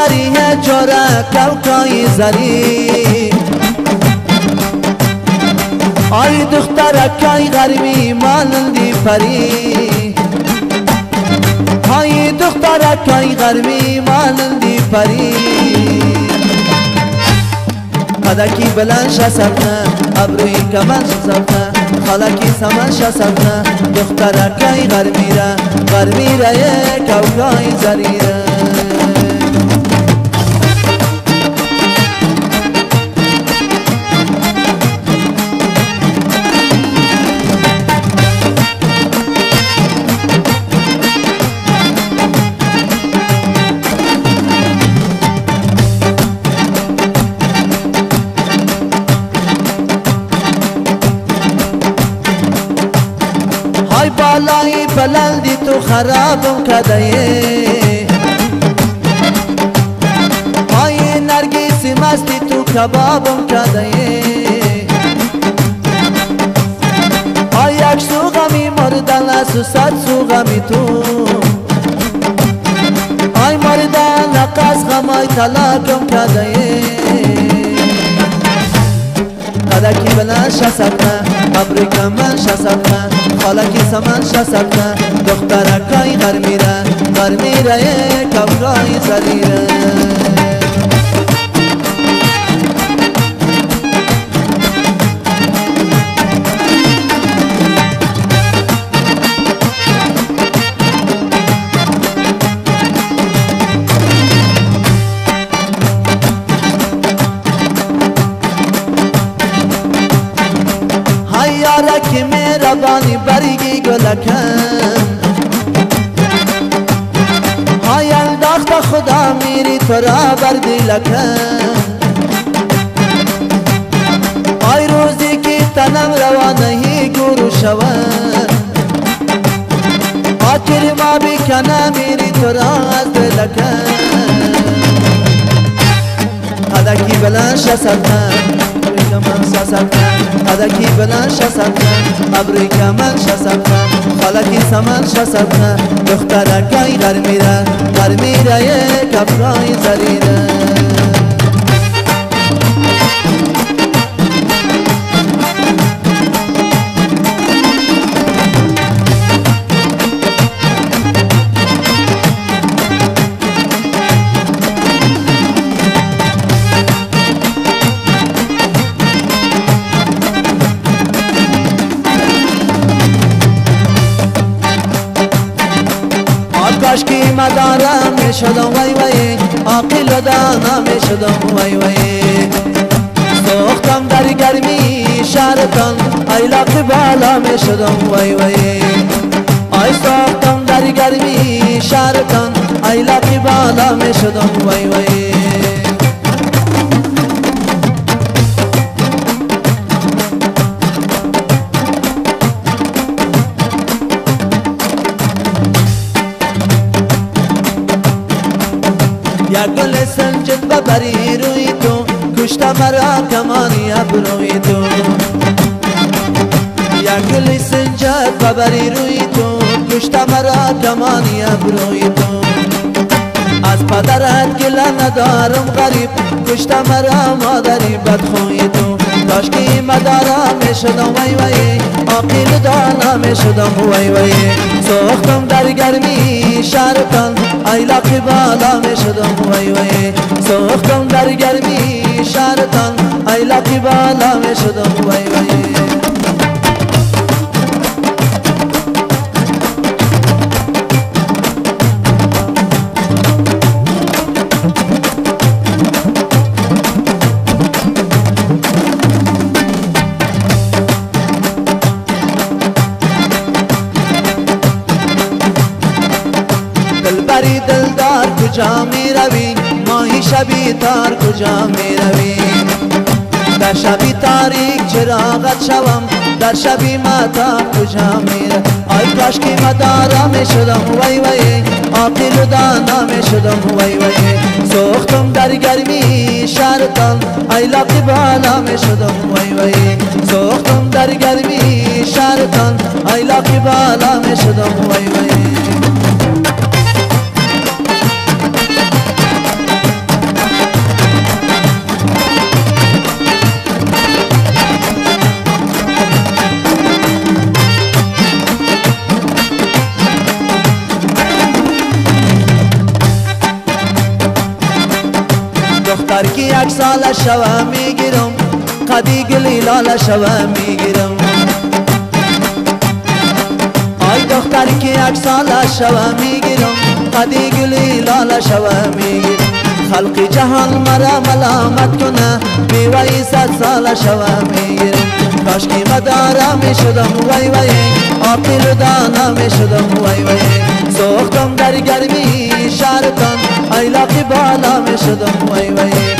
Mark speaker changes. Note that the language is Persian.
Speaker 1: زریه جوره کوکای زری آی دخترکای غربی مانندی پری آی دخترکای غربی مانندی پری قدکی بلند شسبنه ابروی کمن شسبنه خالکی سمن شسبنه دخترکای غربی را کوکای زری های بالای بلندی تو خرابم کده های نرگیسی مستی تو کبابم کده های یک سوغمی مردن از و صد سوغمی تو های مردن نقص غمای طلاقم کده قدکی بلند شسبنه ابروی کمن شسبنه خالکی سمن شسبنه دخترکای غرمیره کوکای زریره یارکی مهربانی برگی گلکن های انداخت خدا میری تو را بردی لکن های روزی که تنم روانهی گورو شود آخر ما بیکنه میری تو را از دلکن قدکی بلند شسبنه کمن شسبنه قدکی بلند شسبنه ابروی کمن شسبنه خالکی سمن شسبنه دخترکای غرمیره کوکای زریره کاشکی مدارم میشدم وای وای عاقل و دانا میشدم وای وای سوختم در گرمی شهرتان ای لقی بالا میشدم وای وای ای سوختم در گرمی شهرتان ای لقی بالا میشدم وای وای یا گل سنجد ببری روی تو کشت مرا کمانی ابروی تو یا گل سنجد ببری روی تو کشت مرا کمانی ابروی تو از پدرت گله ندارم غریب کشت مرا مادری بدخوی تو کاشکی مدارم میشدم وای وای عاقل دانا میشدم وای وای سوختم در گرمی شهرتان ای لقی بالا میشدم وای وای سوختم در گرمی شهرتان ای لقی بالا میشدم وای وای دلبری دلدار کجا می روی ماهی شبی تار کجا می روی در شبی تاریک چراغت شوم در شبی ماتاب کجا می روی آی کاش که مدارا می شدم وای وای عاقل و دانا می شدم وای وای سوختم در گرمی شهرتان ای لقی بالا می شدم وای وای سوختم در گرمی شهرتان ای لقی بالا می شدم وای وای سال شوم میگیرم قدی گلی لال شوم میگیرم آی دختری که یک سال شوم میگیرم قدی گلی لال شوم میگیرم خلق جهان مرا ملامت کنه بیوی 100 سال شوم میگیرم کاش که مدارا میشدم وای وای عاقل و دانا میشدم وای وای سوختم در گرمی شهرتان ایلاقی بالا میشدم وای وای